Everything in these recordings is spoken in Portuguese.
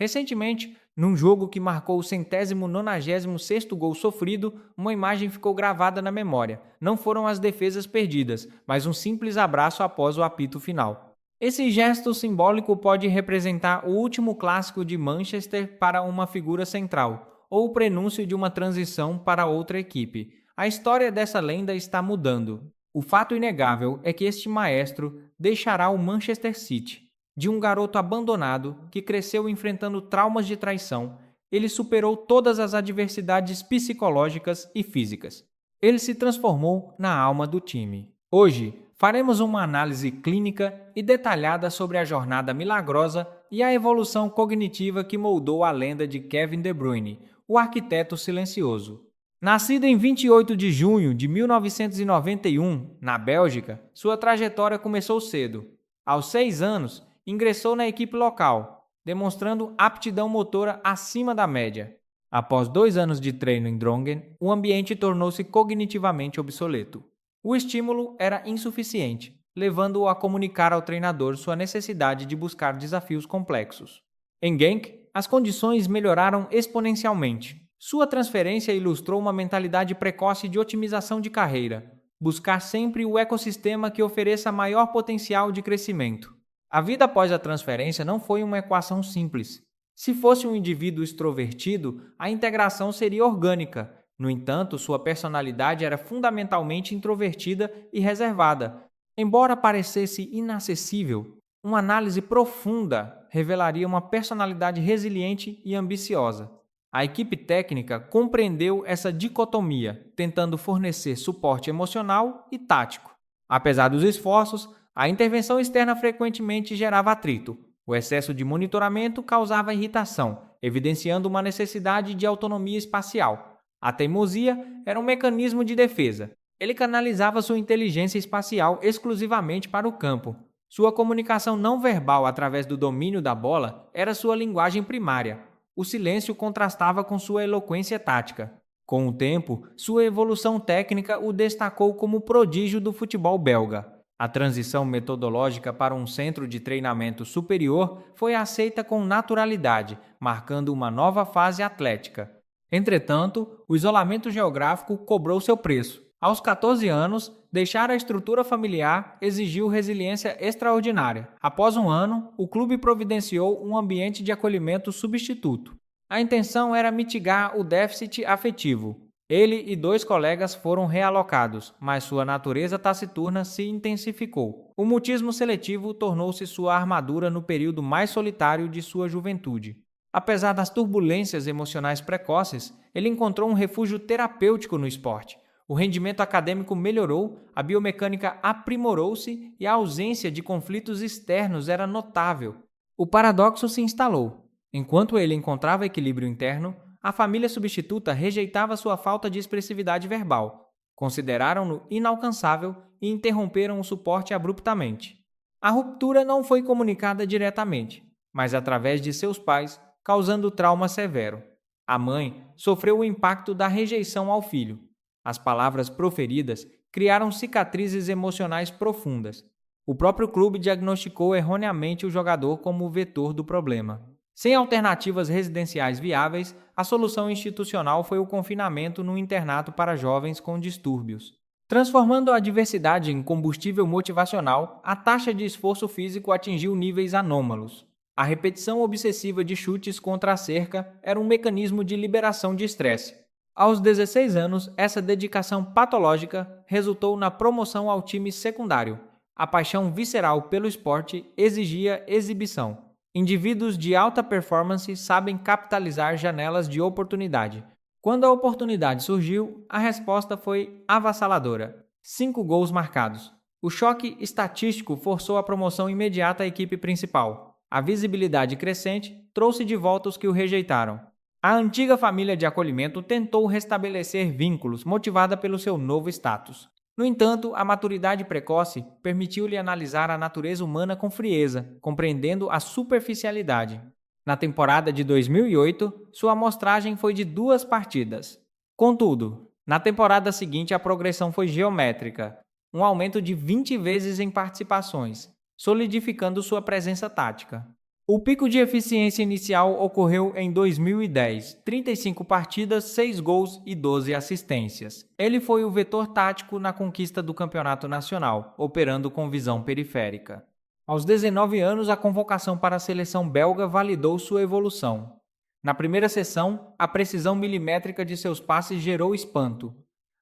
Recentemente, num jogo que marcou o 196º gol sofrido, uma imagem ficou gravada na memória. Não foram as defesas perdidas, mas um simples abraço após o apito final. Esse gesto simbólico pode representar o último clássico de Manchester para uma figura central, ou o prenúncio de uma transição para outra equipe. A história dessa lenda está mudando. O fato inegável é que este maestro deixará o Manchester City. De um garoto abandonado que cresceu enfrentando traumas de traição, ele superou todas as adversidades psicológicas e físicas. Ele se transformou na alma do time. Hoje, faremos uma análise clínica e detalhada sobre a jornada milagrosa e a evolução cognitiva que moldou a lenda de Kevin De Bruyne, o arquiteto silencioso. Nascido em 28 de junho de 1991, na Bélgica, sua trajetória começou cedo. Aos 6 anos, ingressou na equipe local, demonstrando aptidão motora acima da média. Após 2 anos de treino em Drongen, o ambiente tornou-se cognitivamente obsoleto. O estímulo era insuficiente, levando-o a comunicar ao treinador sua necessidade de buscar desafios complexos. Em Genk, as condições melhoraram exponencialmente. Sua transferência ilustrou uma mentalidade precoce de otimização de carreira, buscar sempre o ecossistema que ofereça maior potencial de crescimento. A vida após a transferência não foi uma equação simples. Se fosse um indivíduo extrovertido, a integração seria orgânica. No entanto, sua personalidade era fundamentalmente introvertida e reservada. Embora parecesse inacessível, uma análise profunda revelaria uma personalidade resiliente e ambiciosa. A equipe técnica compreendeu essa dicotomia, tentando fornecer suporte emocional e tático. Apesar dos esforços, a intervenção externa frequentemente gerava atrito. O excesso de monitoramento causava irritação, evidenciando uma necessidade de autonomia espacial. A teimosia era um mecanismo de defesa. Ele canalizava sua inteligência espacial exclusivamente para o campo. Sua comunicação não verbal através do domínio da bola era sua linguagem primária. O silêncio contrastava com sua eloquência tática. Com o tempo, sua evolução técnica o destacou como prodígio do futebol belga. A transição metodológica para um centro de treinamento superior foi aceita com naturalidade, marcando uma nova fase atlética. Entretanto, o isolamento geográfico cobrou seu preço. Aos 14 anos, deixar a estrutura familiar exigiu resiliência extraordinária. Após um ano, o clube providenciou um ambiente de acolhimento substituto. A intenção era mitigar o déficit afetivo. Ele e 2 colegas foram realocados, mas sua natureza taciturna se intensificou. O mutismo seletivo tornou-se sua armadura no período mais solitário de sua juventude. Apesar das turbulências emocionais precoces, ele encontrou um refúgio terapêutico no esporte. O rendimento acadêmico melhorou, a biomecânica aprimorou-se e a ausência de conflitos externos era notável. O paradoxo se instalou. Enquanto ele encontrava equilíbrio interno, a família substituta rejeitava sua falta de expressividade verbal, consideraram-no inalcançável e interromperam o suporte abruptamente. A ruptura não foi comunicada diretamente, mas através de seus pais, causando trauma severo. A mãe sofreu o impacto da rejeição ao filho. As palavras proferidas criaram cicatrizes emocionais profundas. O próprio clube diagnosticou erroneamente o jogador como o vetor do problema. Sem alternativas residenciais viáveis, a solução institucional foi o confinamento num internato para jovens com distúrbios. Transformando a adversidade em combustível motivacional, a taxa de esforço físico atingiu níveis anômalos. A repetição obsessiva de chutes contra a cerca era um mecanismo de liberação de estresse. Aos 16 anos, essa dedicação patológica resultou na promoção ao time secundário. A paixão visceral pelo esporte exigia exibição. Indivíduos de alta performance sabem capitalizar janelas de oportunidade. Quando a oportunidade surgiu, a resposta foi avassaladora. 5 gols marcados. O choque estatístico forçou a promoção imediata à equipe principal. A visibilidade crescente trouxe de volta os que o rejeitaram. A antiga família de acolhimento tentou restabelecer vínculos, motivada pelo seu novo status. No entanto, a maturidade precoce permitiu-lhe analisar a natureza humana com frieza, compreendendo a superficialidade. Na temporada de 2008, sua amostragem foi de 2 partidas. Contudo, na temporada seguinte a progressão foi geométrica, um aumento de 20 vezes em participações, solidificando sua presença tática. O pico de eficiência inicial ocorreu em 2010, 35 partidas, 6 gols e 12 assistências. Ele foi o vetor tático na conquista do campeonato nacional, operando com visão periférica. Aos 19 anos, a convocação para a seleção belga validou sua evolução. Na primeira sessão, a precisão milimétrica de seus passes gerou espanto.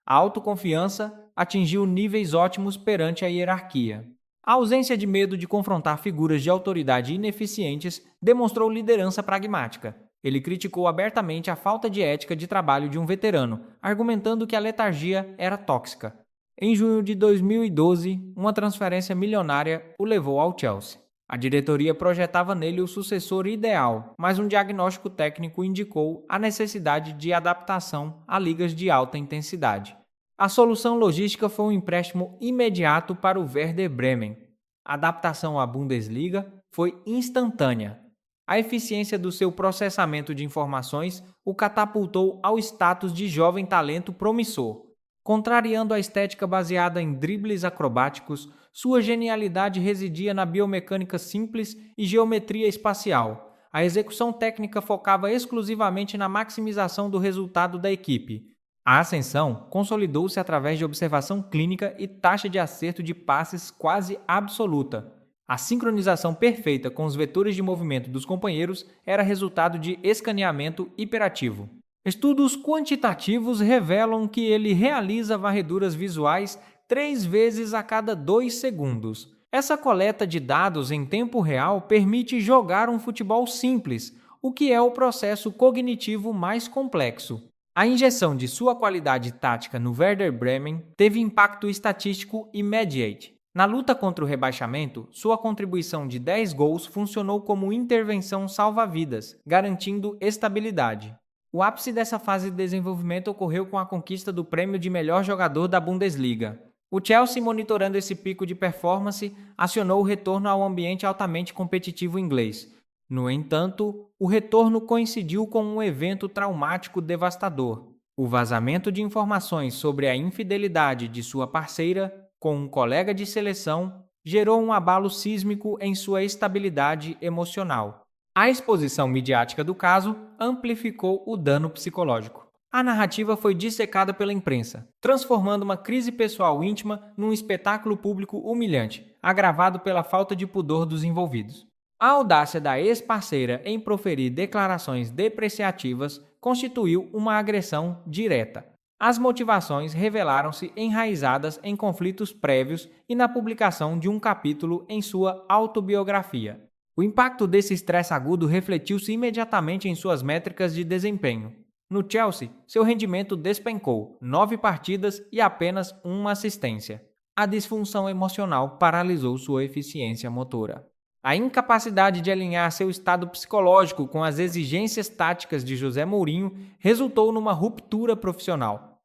A autoconfiança atingiu níveis ótimos perante a hierarquia. A ausência de medo de confrontar figuras de autoridade ineficientes demonstrou liderança pragmática. Ele criticou abertamente a falta de ética de trabalho de um veterano, argumentando que a letargia era tóxica. Em junho de 2012, uma transferência milionária o levou ao Chelsea. A diretoria projetava nele o sucessor ideal, mas um diagnóstico técnico indicou a necessidade de adaptação a ligas de alta intensidade. A solução logística foi um empréstimo imediato para o Werder Bremen. A adaptação à Bundesliga foi instantânea. A eficiência do seu processamento de informações o catapultou ao status de jovem talento promissor. Contrariando a estética baseada em dribles acrobáticos, sua genialidade residia na biomecânica simples e geometria espacial. A execução técnica focava exclusivamente na maximização do resultado da equipe. A ascensão consolidou-se através de observação clínica e taxa de acerto de passes quase absoluta. A sincronização perfeita com os vetores de movimento dos companheiros era resultado de escaneamento hiperativo. Estudos quantitativos revelam que ele realiza varreduras visuais 3 vezes a cada 2 segundos. Essa coleta de dados em tempo real permite jogar um futebol simples, o que é o processo cognitivo mais complexo. A injeção de sua qualidade tática no Werder Bremen teve impacto estatístico imediato. Na luta contra o rebaixamento, sua contribuição de 10 gols funcionou como intervenção salva-vidas, garantindo estabilidade. O ápice dessa fase de desenvolvimento ocorreu com a conquista do prêmio de melhor jogador da Bundesliga. O Chelsea, monitorando esse pico de performance, acionou o retorno ao ambiente altamente competitivo inglês. No entanto, o retorno coincidiu com um evento traumático devastador. O vazamento de informações sobre a infidelidade de sua parceira com um colega de seleção gerou um abalo sísmico em sua estabilidade emocional. A exposição midiática do caso amplificou o dano psicológico. A narrativa foi dissecada pela imprensa, transformando uma crise pessoal íntima num espetáculo público humilhante, agravado pela falta de pudor dos envolvidos. A audácia da ex-parceira em proferir declarações depreciativas constituiu uma agressão direta. As motivações revelaram-se enraizadas em conflitos prévios e na publicação de um capítulo em sua autobiografia. O impacto desse estresse agudo refletiu-se imediatamente em suas métricas de desempenho. No Chelsea, seu rendimento despencou, 9 partidas e apenas 1 assistência. A disfunção emocional paralisou sua eficiência motora. A incapacidade de alinhar seu estado psicológico com as exigências táticas de José Mourinho resultou numa ruptura profissional.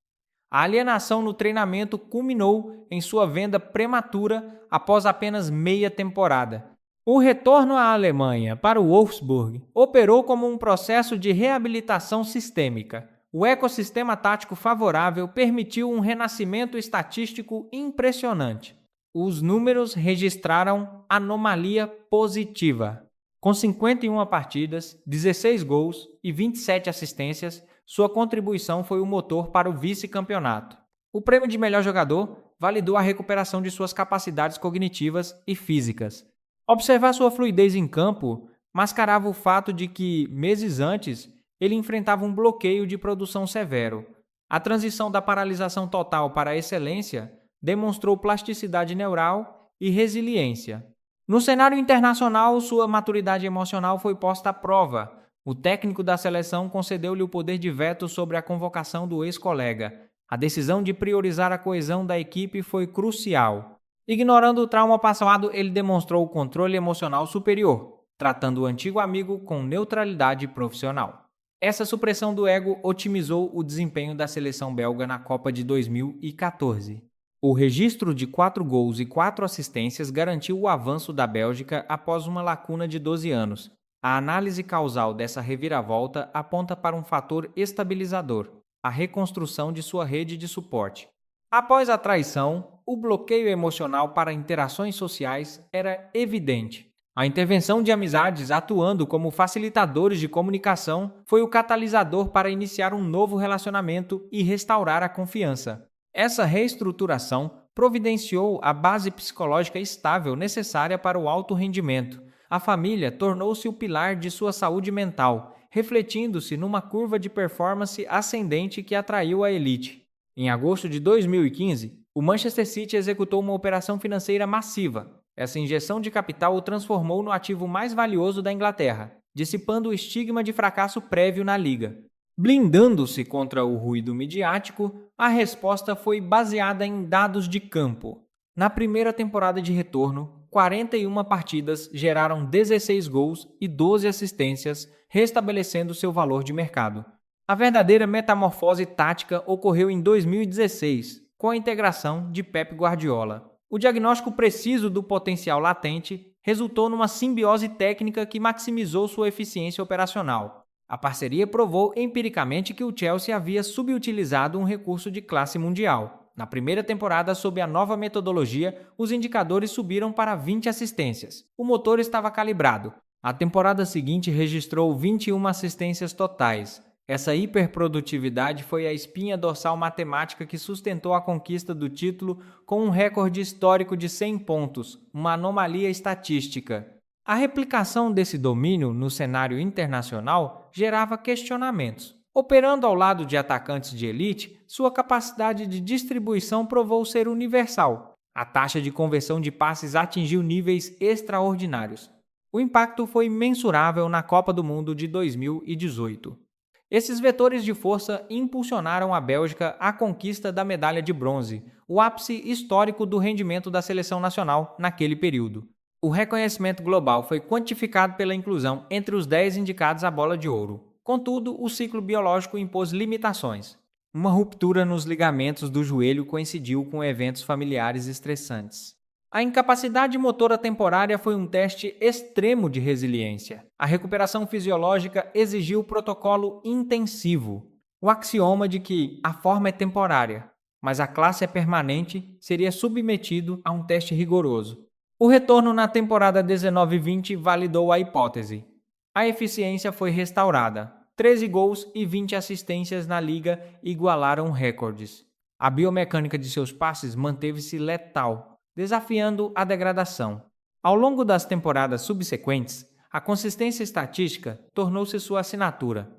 A alienação no treinamento culminou em sua venda prematura após apenas meia temporada. O retorno à Alemanha para o Wolfsburg operou como um processo de reabilitação sistêmica. O ecossistema tático favorável permitiu um renascimento estatístico impressionante. Os números registraram anomalia positiva. Com 51 partidas, 16 gols e 27 assistências, sua contribuição foi o motor para o vice-campeonato. O prêmio de melhor jogador validou a recuperação de suas capacidades cognitivas e físicas. Observar sua fluidez em campo mascarava o fato de que, meses antes, ele enfrentava um bloqueio de produção severo. A transição da paralisação total para a excelência demonstrou plasticidade neural e resiliência. No cenário internacional, sua maturidade emocional foi posta à prova. O técnico da seleção concedeu-lhe o poder de veto sobre a convocação do ex-colega. A decisão de priorizar a coesão da equipe foi crucial. Ignorando o trauma passado, ele demonstrou o controle emocional superior, tratando o antigo amigo com neutralidade profissional. Essa supressão do ego otimizou o desempenho da seleção belga na Copa de 2014. O registro de 4 gols e 4 assistências garantiu o avanço da Bélgica após uma lacuna de 12 anos. A análise causal dessa reviravolta aponta para um fator estabilizador, a reconstrução de sua rede de suporte. Após a traição, o bloqueio emocional para interações sociais era evidente. A intervenção de amizades atuando como facilitadores de comunicação foi o catalisador para iniciar um novo relacionamento e restaurar a confiança. Essa reestruturação providenciou a base psicológica estável necessária para o alto rendimento. A família tornou-se o pilar de sua saúde mental, refletindo-se numa curva de performance ascendente que atraiu a elite. Em agosto de 2015, o Manchester City executou uma operação financeira massiva. Essa injeção de capital o transformou no ativo mais valioso da Inglaterra, dissipando o estigma de fracasso prévio na liga. Blindando-se contra o ruído midiático, a resposta foi baseada em dados de campo. Na primeira temporada de retorno, 41 partidas geraram 16 gols e 12 assistências, restabelecendo seu valor de mercado. A verdadeira metamorfose tática ocorreu em 2016, com a integração de Pep Guardiola. O diagnóstico preciso do potencial latente resultou numa simbiose técnica que maximizou sua eficiência operacional. A parceria provou empiricamente que o Chelsea havia subutilizado um recurso de classe mundial. Na primeira temporada, sob a nova metodologia, os indicadores subiram para 20 assistências. O motor estava calibrado. A temporada seguinte registrou 21 assistências totais. Essa hiperprodutividade foi a espinha dorsal matemática que sustentou a conquista do título com um recorde histórico de 100 pontos, uma anomalia estatística. A replicação desse domínio no cenário internacional gerava questionamentos. Operando ao lado de atacantes de elite, sua capacidade de distribuição provou ser universal. A taxa de conversão de passes atingiu níveis extraordinários. O impacto foi mensurável na Copa do Mundo de 2018. Esses vetores de força impulsionaram a Bélgica à conquista da medalha de bronze, o ápice histórico do rendimento da seleção nacional naquele período. O reconhecimento global foi quantificado pela inclusão entre os 10 indicados à bola de ouro. Contudo, o ciclo biológico impôs limitações. Uma ruptura nos ligamentos do joelho coincidiu com eventos familiares estressantes. A incapacidade motora temporária foi um teste extremo de resiliência. A recuperação fisiológica exigiu protocolo intensivo. O axioma de que a forma é temporária, mas a classe é permanente seria submetido a um teste rigoroso. O retorno na temporada 19-20 validou a hipótese. A eficiência foi restaurada. 13 gols e 20 assistências na liga igualaram recordes. A biomecânica de seus passes manteve-se letal, desafiando a degradação. Ao longo das temporadas subsequentes, a consistência estatística tornou-se sua assinatura.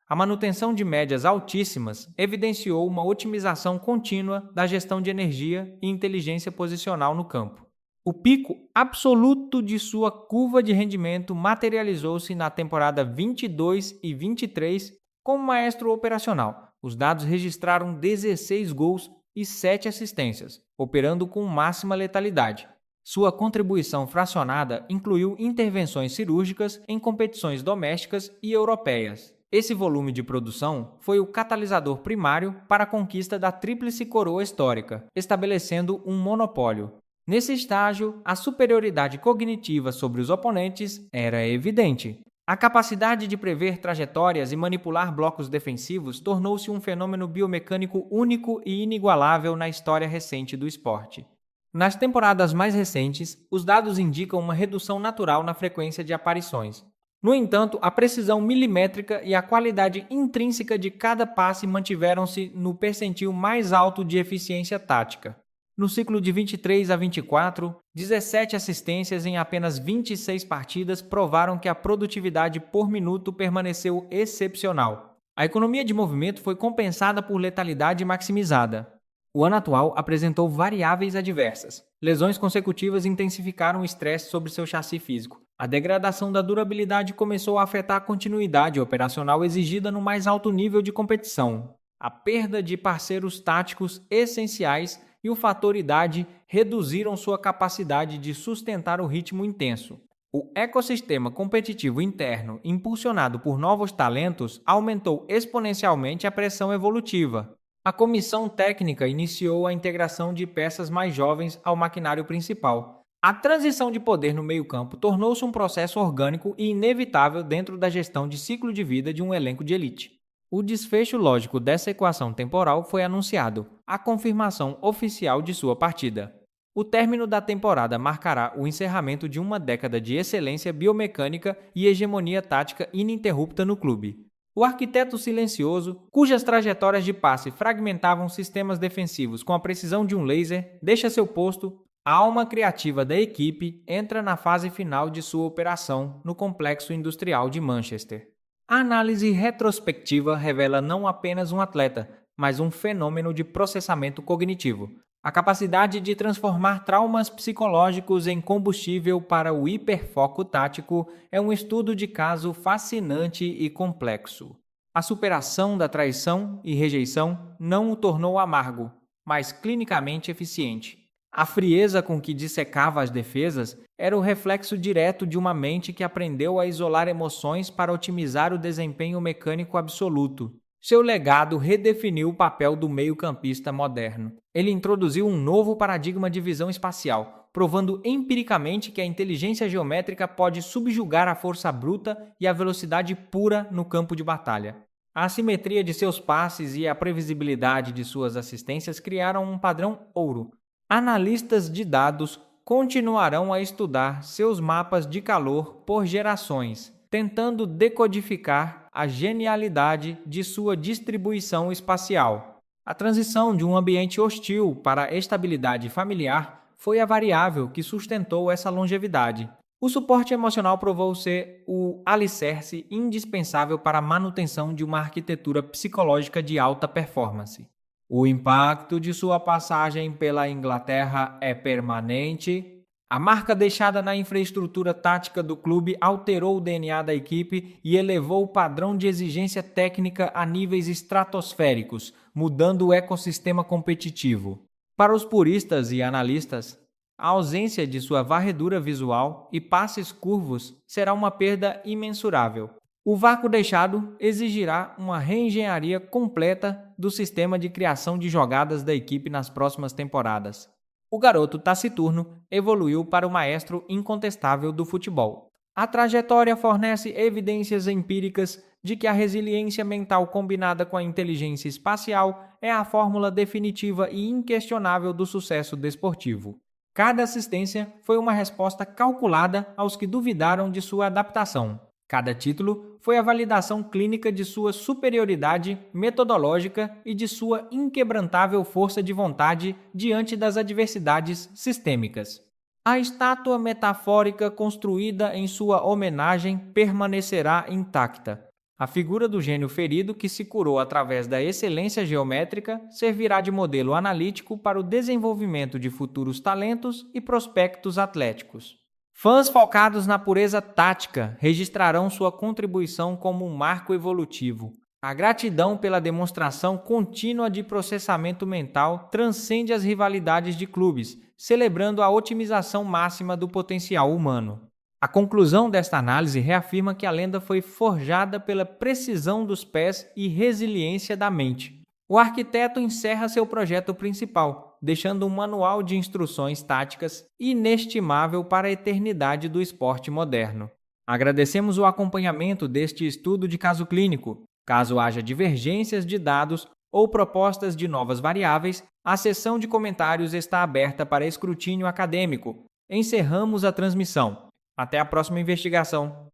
A manutenção de médias altíssimas evidenciou uma otimização contínua da gestão de energia e inteligência posicional no campo. O pico absoluto de sua curva de rendimento materializou-se na temporada 22 e 23 como maestro operacional. Os dados registraram 16 gols e 7 assistências, operando com máxima letalidade. Sua contribuição fracionada incluiu intervenções cirúrgicas em competições domésticas e europeias. Esse volume de produção foi o catalisador primário para a conquista da tríplice coroa histórica, estabelecendo um monopólio. Nesse estágio, a superioridade cognitiva sobre os oponentes era evidente. A capacidade de prever trajetórias e manipular blocos defensivos tornou-se um fenômeno biomecânico único e inigualável na história recente do esporte. Nas temporadas mais recentes, os dados indicam uma redução natural na frequência de aparições. No entanto, a precisão milimétrica e a qualidade intrínseca de cada passe mantiveram-se no percentil mais alto de eficiência tática. No ciclo de 23 a 24, 17 assistências em apenas 26 partidas provaram que a produtividade por minuto permaneceu excepcional. A economia de movimento foi compensada por letalidade maximizada. O ano atual apresentou variáveis adversas. Lesões consecutivas intensificaram o estresse sobre seu chassi físico. A degradação da durabilidade começou a afetar a continuidade operacional exigida no mais alto nível de competição. A perda de parceiros táticos essenciais e o fator idade reduziram sua capacidade de sustentar o ritmo intenso. O ecossistema competitivo interno, impulsionado por novos talentos, aumentou exponencialmente a pressão evolutiva. A comissão técnica iniciou a integração de peças mais jovens ao maquinário principal. A transição de poder no meio-campo tornou-se um processo orgânico e inevitável dentro da gestão de ciclo de vida de um elenco de elite. O desfecho lógico dessa equação temporal foi anunciado, a confirmação oficial de sua partida. O término da temporada marcará o encerramento de uma década de excelência biomecânica e hegemonia tática ininterrupta no clube. O arquiteto silencioso, cujas trajetórias de passe fragmentavam sistemas defensivos com a precisão de um laser, deixa seu posto. A alma criativa da equipe entra na fase final de sua operação no complexo industrial de Manchester. A análise retrospectiva revela não apenas um atleta, mas um fenômeno de processamento cognitivo. A capacidade de transformar traumas psicológicos em combustível para o hiperfoco tático é um estudo de caso fascinante e complexo. A superação da traição e rejeição não o tornou amargo, mas clinicamente eficiente. A frieza com que dissecava as defesas era o reflexo direto de uma mente que aprendeu a isolar emoções para otimizar o desempenho mecânico absoluto. Seu legado redefiniu o papel do meio-campista moderno. Ele introduziu um novo paradigma de visão espacial, provando empiricamente que a inteligência geométrica pode subjugar a força bruta e a velocidade pura no campo de batalha. A assimetria de seus passes e a previsibilidade de suas assistências criaram um padrão ouro. Analistas de dados continuarão a estudar seus mapas de calor por gerações, tentando decodificar a genialidade de sua distribuição espacial. A transição de um ambiente hostil para a estabilidade familiar foi a variável que sustentou essa longevidade. O suporte emocional provou ser o alicerce indispensável para a manutenção de uma arquitetura psicológica de alta performance. O impacto de sua passagem pela Inglaterra é permanente. A marca deixada na infraestrutura tática do clube alterou o DNA da equipe e elevou o padrão de exigência técnica a níveis estratosféricos, mudando o ecossistema competitivo. Para os puristas e analistas, a ausência de sua varredura visual e passes curvos será uma perda imensurável. O vácuo deixado exigirá uma reengenharia completa do sistema de criação de jogadas da equipe nas próximas temporadas. O garoto taciturno evoluiu para o maestro incontestável do futebol. A trajetória fornece evidências empíricas de que a resiliência mental combinada com a inteligência espacial é a fórmula definitiva e inquestionável do sucesso desportivo. Cada assistência foi uma resposta calculada aos que duvidaram de sua adaptação. Cada título foi a validação clínica de sua superioridade metodológica e de sua inquebrantável força de vontade diante das adversidades sistêmicas. A estátua metafórica construída em sua homenagem permanecerá intacta. A figura do gênio ferido que se curou através da excelência geométrica servirá de modelo analítico para o desenvolvimento de futuros talentos e prospectos atléticos. Fãs focados na pureza tática registrarão sua contribuição como um marco evolutivo. A gratidão pela demonstração contínua de processamento mental transcende as rivalidades de clubes, celebrando a otimização máxima do potencial humano. A conclusão desta análise reafirma que a lenda foi forjada pela precisão dos pés e resiliência da mente. O arquiteto encerra seu projeto principal, deixando um manual de instruções táticas inestimável para a eternidade do esporte moderno. Agradecemos o acompanhamento deste estudo de caso clínico. Caso haja divergências de dados ou propostas de novas variáveis, a seção de comentários está aberta para escrutínio acadêmico. Encerramos a transmissão. Até a próxima investigação.